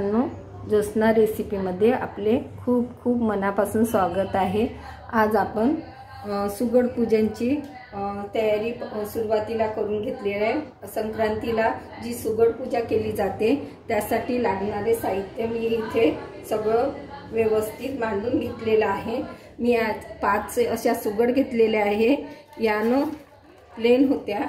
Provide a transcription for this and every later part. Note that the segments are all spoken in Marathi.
मित्रांनो, ज्योत्स्ना रेसिपीमध्ये आपले खूप खूप मनापासून स्वागत आहे। आज आपण सुगड पूजनची तयारी सुरुवातीला करून घेतली आहे। संक्रांतीला जी सुगड पूजा केली जाते त्यासाठी लागणारे साहित्य मी इथे सगळं व्यवस्थित मांडून घेतलेलं आहे। मी आज 5 अशा सुगड घेतलेल्या आहे। यानं प्लेन होत्या,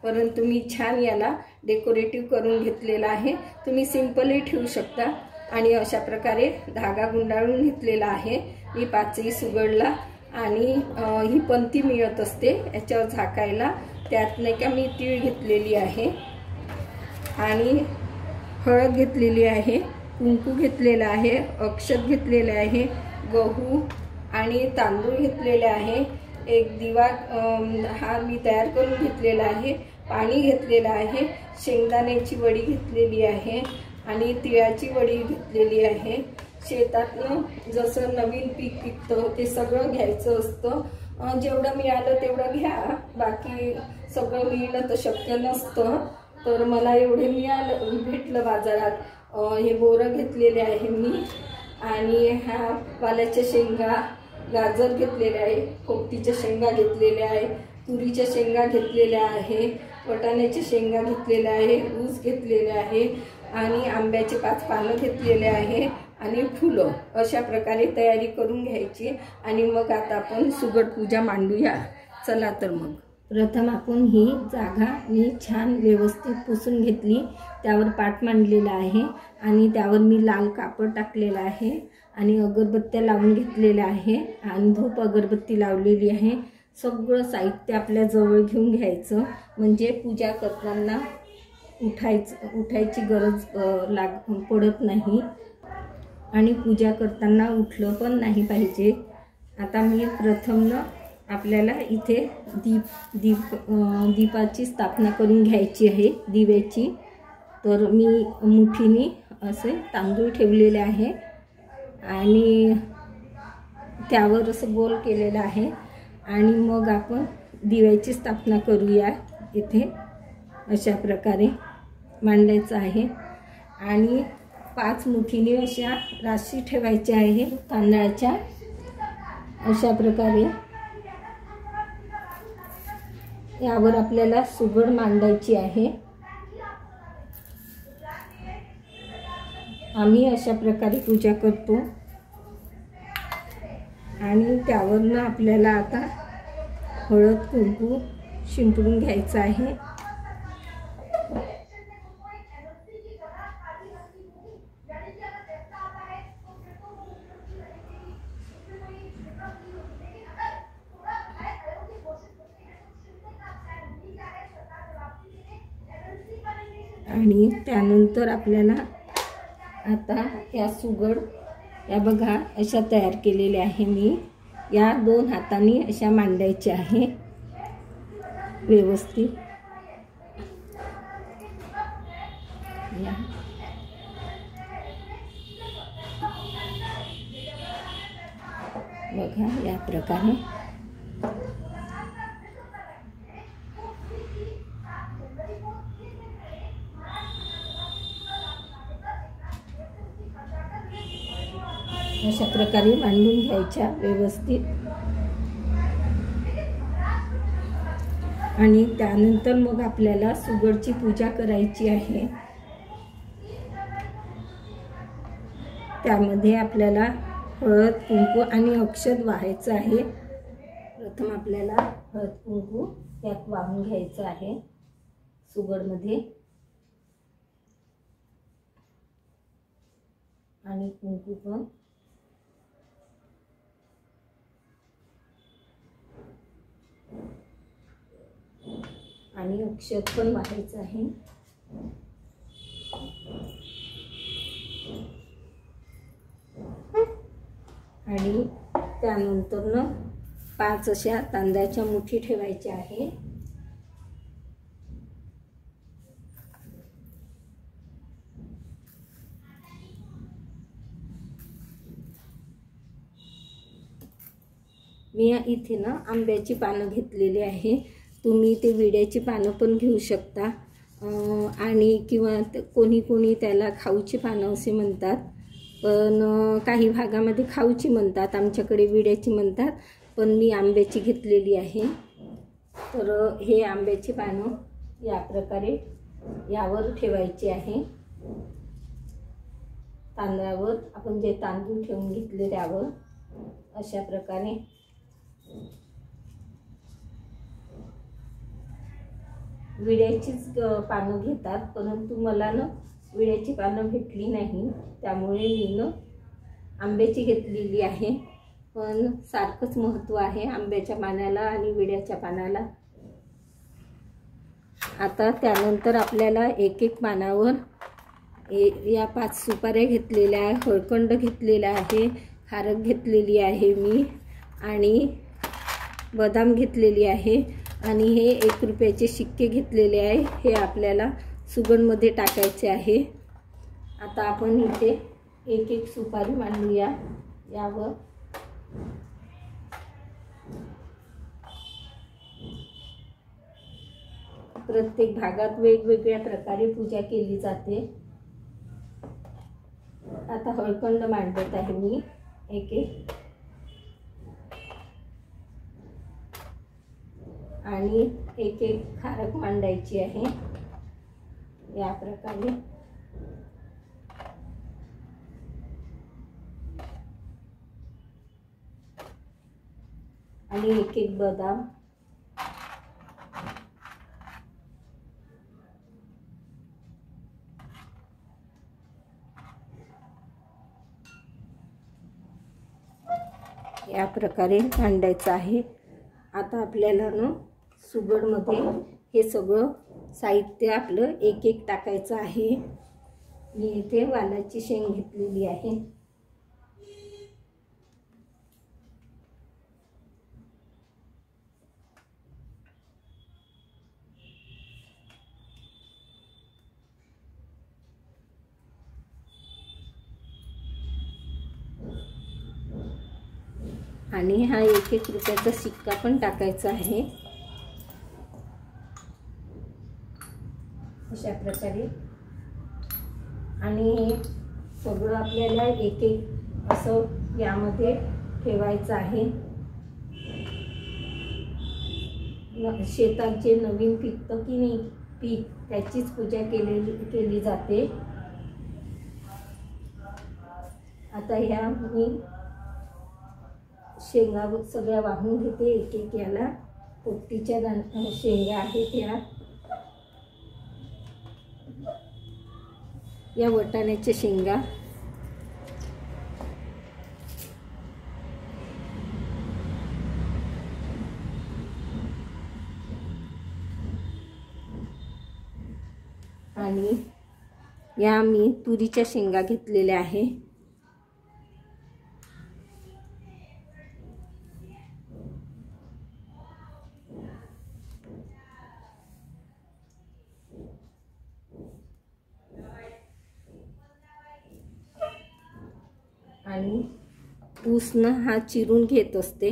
परंतु मी छान याला डेकोरेटिव्ह करून घेतलेला आहे। तुम्ही सिंपलही ठेवू शकता आणि अशा प्रकारे धागा गुंडाळून घेतलेला आहे मी 5ही सुगडला। आणि ही पंती मिळत असते याच्यावर झाकायला, त्यात नाही का मी तीळ घेतलेली आहे आणि हळद घेतलेली आहे, कुंकू घेतलेला आहे, अक्षत घेतलेले आहे, गहू आणि तांदूळ घेतलेले आहे। एक दिवा हा मी तयार करून घेतलेला आहे, पाणी घेतलेलं आहे, शेंगदाण्याची वडी घेतलेली आहे आणि तिळाची वडी घेतलेली आहे। शेतातनं जसं नवीन पीक पिकतं ते सगळं घ्यायचं असतं। जेवढं मिळालं तेवढं घ्या, बाकी सगळं मिळणं तर शक्य नसतं। तर मला एवढे भेटलं बाजारात। हे बोरं घेतलेले आहे मी आणि ह्या वाल्याच्या शेंगा, गाजर घेतलेले आहे, पोपटीच्या शेंगा घेतलेल्या आहे, तुरीच्या शेंगा घेतलेल्या आहे, वाटाण्याच्या शेंगा घेतलेल्या आहे, ऊस घेतलेले आहे आणि आंब्याचे 5 पानं घेतलेले आहे आणि फुलं। अशा प्रकारे तयारी करून घ्यायची आणि मग आता आपण सुगड पूजा मांडूया। चला तर मग प्रथम आपण ही जागा मी छान व्यवस्थित पुसून घेतली, त्यावर पाट मांडलेला आहे आणि त्यावर मी लाल कापड टाकलेला आहे आणि अगरबत्त्या लावून घेतलेल्या आहे आणि धूप अगरबत्ती लावलेली आहे। सगळं साहित्य आपल्या जवळ घेऊन घ्यायचं, म्हणजे पूजा करताना उठायची गरज पडत नाही आणि पूजा करताना उठलं पण नाही पाहिजे। आता मी प्रथम आपल्याला इथे दीपाची स्थापना करून घ्यायची आहे, दिव्याची। तर मी मुठीने असे तांदूळ ठेवलेले आहे आणि त्यावर असं गोल केलेलं आहे आणि मग आपण दिव्याची स्थापना करूया। इथे अशा प्रकारे मांडायचं आहे आणि 5 मुठीने अशा राशी ठेवायच्या आहे तांदळाच्या। अशा प्रकारे यावर आपल्याला सुगड मांडायची आहे। आम्ही अशा प्रकारे पूजा करतो आणि त्यावरनं आपल्याला आता हळद कुंकू शिंपडून घ्यायचं आहे। आणि त्यानंतर आपल्याला आता या सुगड या बघा अशा तयार केलेल्या आहे मी। या 2 हातांनी अशा मांडायच्या आहे व्यवस्थित। बघा या प्रकारे अशा प्रकारे मांडून घ्यायच्या व्यवस्थित। आणि त्यानंतर मग आपल्याला सुगडची पूजा करायची आहे। त्यामध्ये आपल्याला हळद कुंकू आणि अक्षत वाहायचं आहे। प्रथम आपल्याला हळद कुंकू यात वाहून घ्यायचं आहे सुगडमध्ये आणि कुंकू पण आणि अक्षत पण वाहायचं आहे। आणि त्यानंतर 5 अशा तांदळाच्या मुठी ठेवायच्या आहे। मी इथे आंब्याची पानं घेतलेली आहे, तुम्ही ते विड्याची पानं पण घेऊ शकता। आणि किंवा कोणी कोणी त्याला खाऊची पानं असे म्हणतात, पण काही भागामध्ये खाऊची म्हणतात, आमच्याकडे विड्याची म्हणतात, पण मी आंब्याची घेतलेली आहे. तर हे आंब्याची पानं या प्रकारे यावर ठेवायची आहे. तांदळावर आपण जे तांदूळ ठेवून घेतले त्यावर अशा प्रकारे विड्याचीच पानं घेतात, परंतु मला ना विड्याची पानं भेटली नाही, त्यामुळे मी ना आंब्याची घेतलेली आहे. पण सारखंच महत्त्व आहे आंब्याच्या पानाला आणि विड्याच्या पानाला. आता त्यानंतर आपल्याला एक एक पानावर या 5 सुपाऱ्या घेतलेल्या आहे, हळकंड घेतलेला आहे, खारक घेतलेली आहे मी, आणि बदाम घेतलेली आहे, आणि हे 1 रुपयाचे शिक्के घेतलेले आहे. हे आपल्याला सुगडमध्ये टाकायचे आहे. आता आपण इथे एक एक सुपारी मांडूया यावर. प्रत्येक भागात वेगवेगळ्या प्रकारे पूजा केली जाते. आता हळकंड मांडत आहे मी एक एक, आणि एक एक खारक मांडायची आहे या प्रकारे. आणि एक एक बदाम, या प्रकारे मांडायचं आहे. आता आपल्याला ना सुगडमध्ये हे सगळं साहित्य आपलं एक एक टाकायचं आहे. मी इथे वालाची शेंग घेतलेली आहे. आणि हा 1-1 रुपयाचा सिक्का पण टाकायचा आहे अशा प्रकारे. आणि हे सगळं आपल्याला एक एक असं यामध्ये ठेवायचं आहे. शेतात जे नवीन पिकतं की नाही पीक, त्याचीच पूजा केली जाते. आता ह्या मी शेंगा सगळ्या वाहून घेते एक एक. याला पोपटीच्या शेंगा आहेत या वटाण्याच्या शेंगा. आणि या मी तुरीच्या शेंगा घेतलेल्या आहे. आणि ऊस ना हा चिरून घेत असते,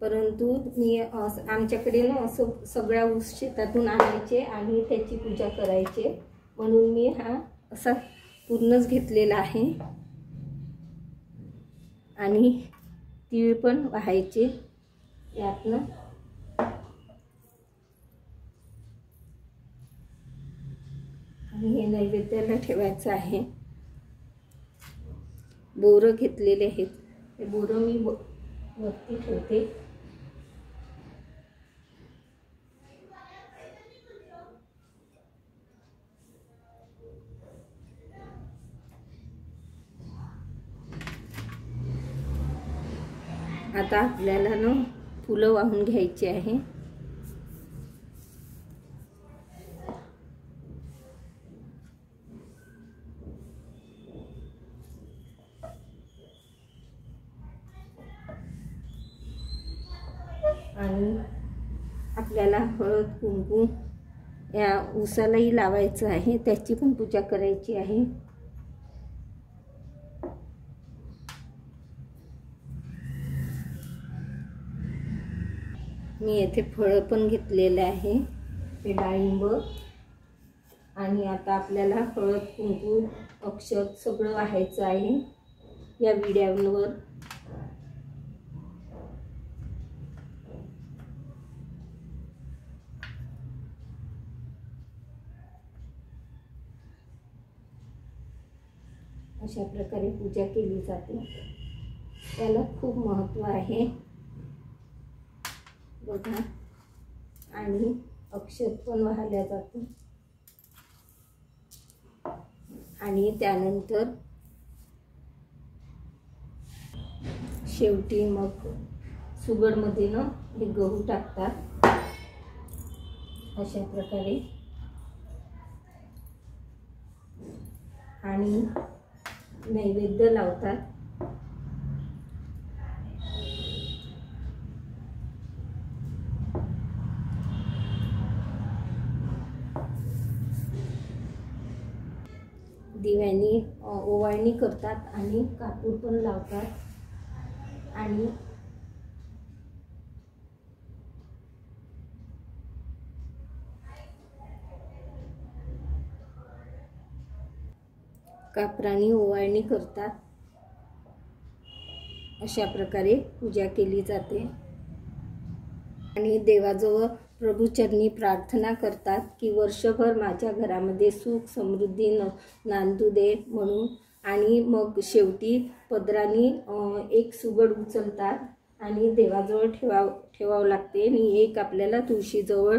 परंतु मी आमच्याकडे ना असं सगळ्या ऊस शेतातून आणायचे आणि त्याची पूजा करायचे, म्हणून मी हा असा पूर्णच घेतलेला आहे. आणि तीळ पण वाहायचे यातनं. आणि हे नैवेद्याला ठेवायचं आहे. बोरं घेतलेले आहेत, हे बोरं मी वरती ठेवते. आता आपल्याला ना फुलं वाहून घ्यायची आहे. आणि आपल्याला हळद कुंकू या उसालाही लावायचं आहे, त्याची पण पूजा करायची आहे. मी येथे फळं पण घेतलेले आहे, हे डाळिंब आणि आता आपल्याला हळद कुंकू अक्षत सगळं वाहायचं आहे या विड्यावर। अशा प्रकारे पूजा केली जाते, त्याला खूप महत्त्व आहे बघा। आणि अक्षत पण वाहल्या जाते आणि त्यानंतर शेवटी मग सुगडमध्ये ना हे गहू टाकतात अशा प्रकारे आणि नैवेद्य लावतात। दिव्यानी ओवाळणी करतात आणि कापूर पण लावतात आणि कापराने ओवाळणी करतात। अशा प्रकारे पूजा केली जाते आणि देवाजवळ प्रभूचरणी प्रार्थना करतात की वर्षभर माझ्या घरामध्ये सुख समृद्धी नांदू दे म्हणून। आणि मग शेवटी पदराने एक सुगड उचलतात आणि देवाजवळ ठेवावं लागते आणि एक आपल्याला तुळशीजवळ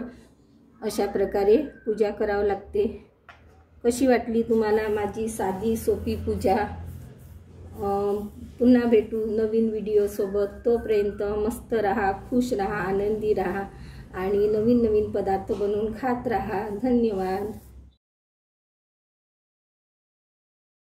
अशा प्रकारे पूजा करावं लागते। कशी वाटली तुम्हाला माझी साधी सोपी पूजा? पुन्हा भेटू नवीन व्हिडिओ सोबत। तोपर्यंत मस्त रहा, खुश रहा, आनंदी रहा आणि नवीन नवीन पदार्थ बनवून खात रहा। धन्यवाद।